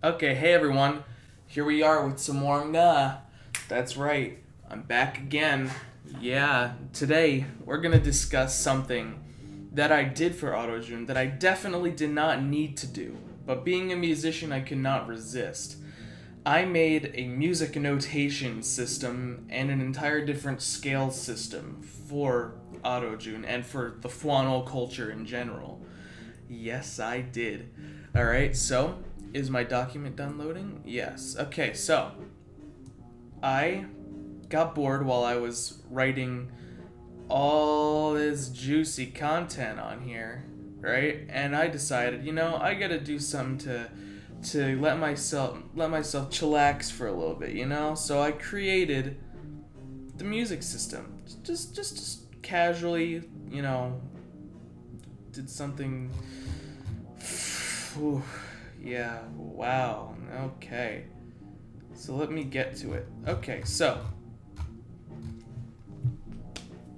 Okay, hey everyone. Here we are with some more Agma. That's right. I'm back again. Yeah, today we're gonna discuss something that I did for ojun that I definitely did not need to do, but being a musician I could not resist. I made a music notation system and an entire different scale system for ojun and for the Fwonk culture in general. Yes, I did. Alright, so is my document done loading? Yes. Okay, so I got bored while I was writing all this juicy content on here, right? And I decided, I gotta do something to let myself chillax for a little bit, So I created the music system. Just casually, did something. Ooh, yeah, wow. Okay. So let me get to it. Okay, so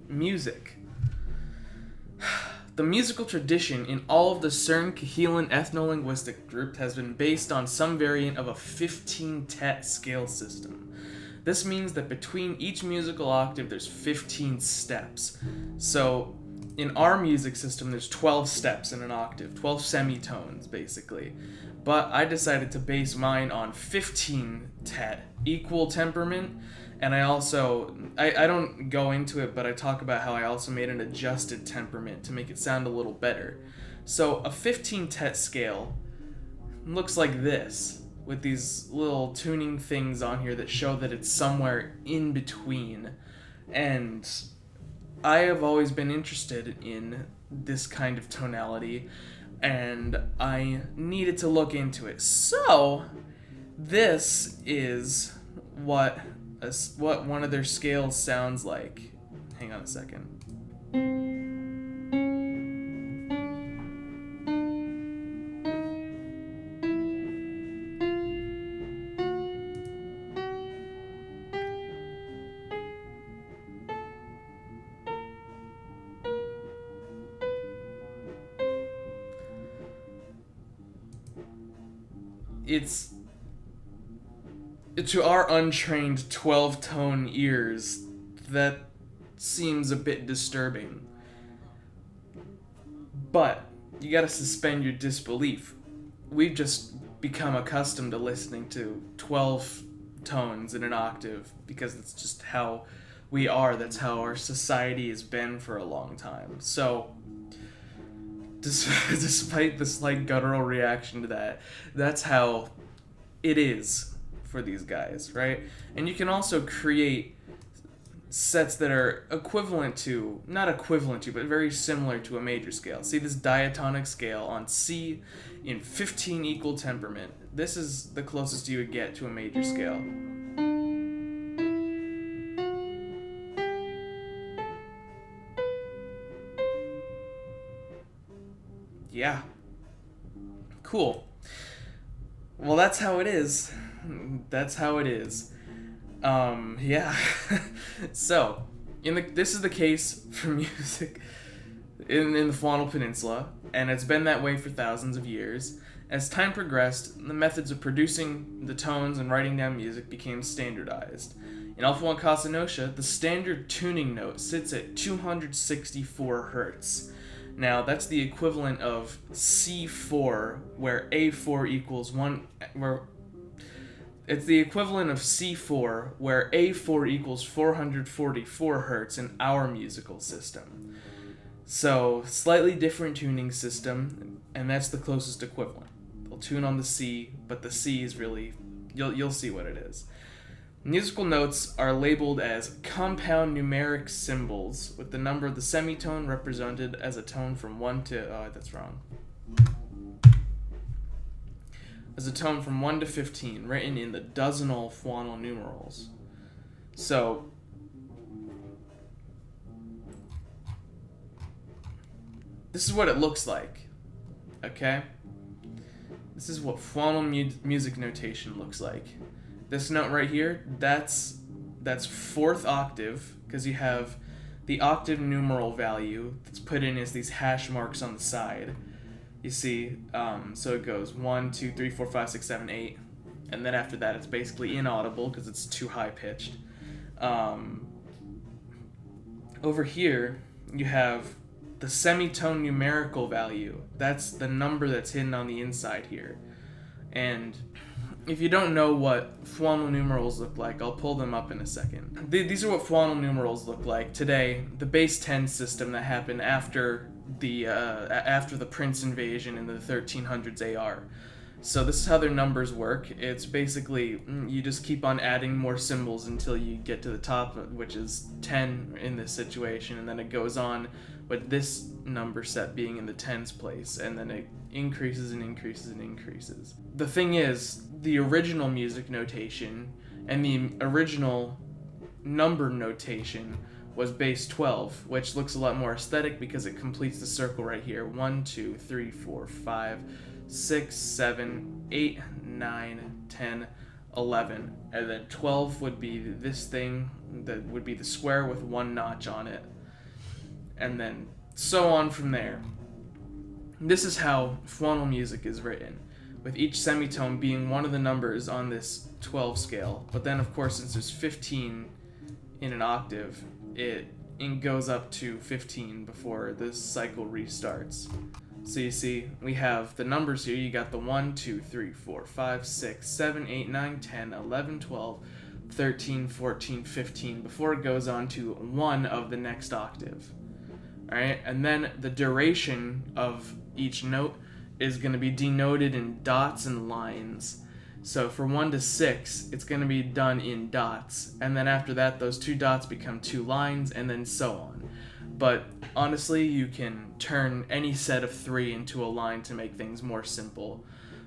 music. The musical tradition in all of the Cern Cahilan ethno-linguistic group has been based on some variant of a 15-tet scale system. This means that between each musical octave there's 15 steps. So in our music system there's 12 steps in an octave, 12 semitones basically. But I decided to base mine on 15 tet, equal temperament, and I don't go into it, but I talk about how I also made an adjusted temperament to make it sound a little better. So a 15 tet scale looks like this, with these little tuning things on here that show that it's somewhere in between. And I have always been interested in this kind of tonality, and I needed to look into it. So, this is what one of their scales sounds like. Hang on a second. It's to our untrained 12-tone ears, that seems a bit disturbing. But you gotta suspend your disbelief. We've just become accustomed to listening to 12 tones in an octave because it's just how we are. That's how our society has been for a long time. So, despite the slight guttural reaction to that, that's how it is for these guys, right? And you can also create sets that are not equivalent to, but very similar to a major scale. See this diatonic scale on C in 15 equal temperament. This is the closest you would get to a major scale. Yeah. Cool. Well, that's how it is. That's how it is. Yeah. So, this is the case for music in the Fwonk Peninsula, and it's been that way for thousands of years. As time progressed, the methods of producing the tones and writing down music became standardized. In Fwonk Casanosia, the standard tuning note sits at 264 hertz. Now, that's the equivalent of C4, where A4 equals 1, where it's the equivalent of C4, where A4 equals 444 hertz in our musical system. So, slightly different tuning system, and that's the closest equivalent. They'll tune on the C, but the C is really, you'll see what it is. Musical notes are labeled as compound numeric symbols, with the number of the semitone represented as a tone from 1 to... Oh, that's wrong. As a tone from 1 to 15, written in the dozenal Fwonk numerals. So, this is what it looks like, okay? This is what Fwonk music notation looks like. This note right here, that's fourth octave, because you have the octave numeral value that's put in as these hash marks on the side. You see, so it goes 1, 2, 3, 4, 5, 6, 7, 8, and then after that it's basically inaudible because it's too high pitched. Over here, you have the semitone numerical value. That's the number that's hidden on the inside here. And if you don't know what Fwonk numerals look like, I'll pull them up in a second. These are what Fwonk numerals look like today. The base 10 system that happened after the Prince invasion in the 1300s AR. So this is how their numbers work. It's basically, you just keep on adding more symbols until you get to the top, which is 10 in this situation, and then it goes on with this number set being in the tens place, and then it increases and increases and increases. The thing is, the original music notation and the original number notation was base 12, which looks a lot more aesthetic because it completes the circle right here. 1, 2, 3, 4, 5, 6, 7, 8, 9, 10, 11. And then 12 would be this thing that would be the square with one notch on it. And then so on from there. This is how Fwonk music is written, with each semitone being one of the numbers on this 12 scale. But then, of course, since there's 15 in an octave, it goes up to 15 before this cycle restarts. So you see, we have the numbers here. You got the 1, 2, 3, 4, 5, 6, 7, 8, 9, 10, 11, 12, 13, 14, 15, before it goes on to 1 of the next octave. Alright, and then the duration of each note is going to be denoted in dots and lines. So for 1 to 6, it's going to be done in dots, and then after that, those 2 dots become 2 lines, and then so on. But honestly, you can turn any set of 3 into a line to make things more simple.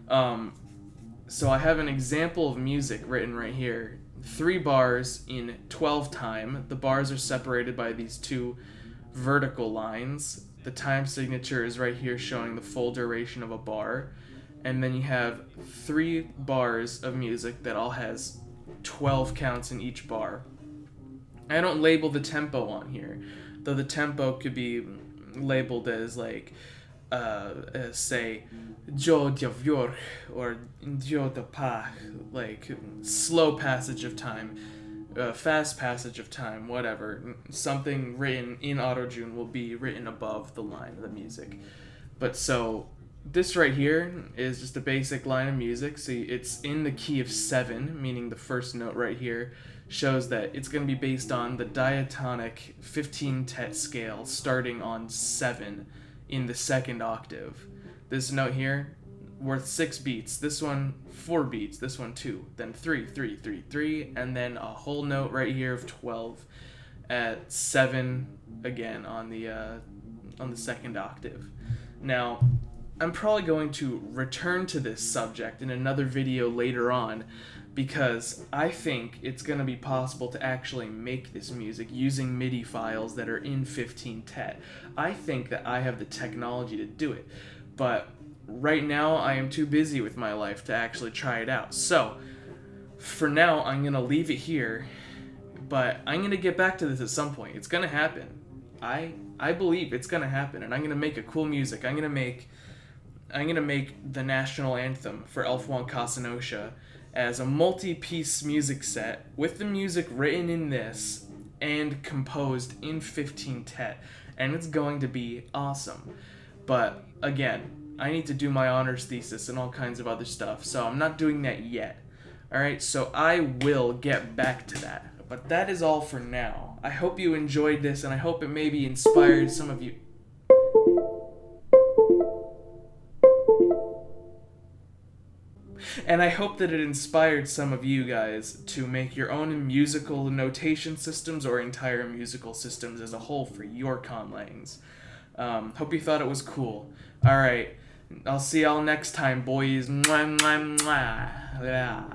So I have an example of music written right here. 3 bars in 12 time. The bars are separated by these 2 vertical lines. The time signature is right here showing the full duration of a bar. And then you have 3 bars of music that all has 12 counts in each bar. I don't label the tempo on here, though the tempo could be labeled as like, say, Jo Djavyor or Jo Pa, like slow passage of time, fast passage of time, whatever. Something written in ojun will be written above the line of the music. But so this right here is just a basic line of music. See, it's in the key of 7, meaning the first note right here shows that it's going to be based on the diatonic 15 tet scale starting on 7 in the second octave. This note here, worth 6 beats. This one, 4 beats. This one, 2. Then 3, 3, 3, 3. And then a whole note right here of 12 at 7 again on the second octave. Now, I'm probably going to return to this subject in another video later on, because I think it's going to be possible to actually make this music using MIDI files that are in 15 tet. I think that I have the technology to do it, but right now I am too busy with my life to actually try it out. So, for now, I'm going to leave it here, but I'm going to get back to this at some point. It's going to happen. I believe it's going to happen, and I'm going to make a cool music. I'm going to make the national anthem for Fwonk Casanosia as a multi-piece music set with the music written in this and composed in 15 tet, and it's going to be awesome. But again, I need to do my honors thesis and all kinds of other stuff, so I'm not doing that yet. Alright, so I will get back to that. But that is all for now. I hope you enjoyed this, and I hope it maybe inspired some of you. And I hope that it inspired some of you guys to make your own musical notation systems or entire musical systems as a whole for your conlangs. Hope you thought it was cool. Alright, I'll see y'all next time, boys. Mwah, mwah, mwah. Yeah.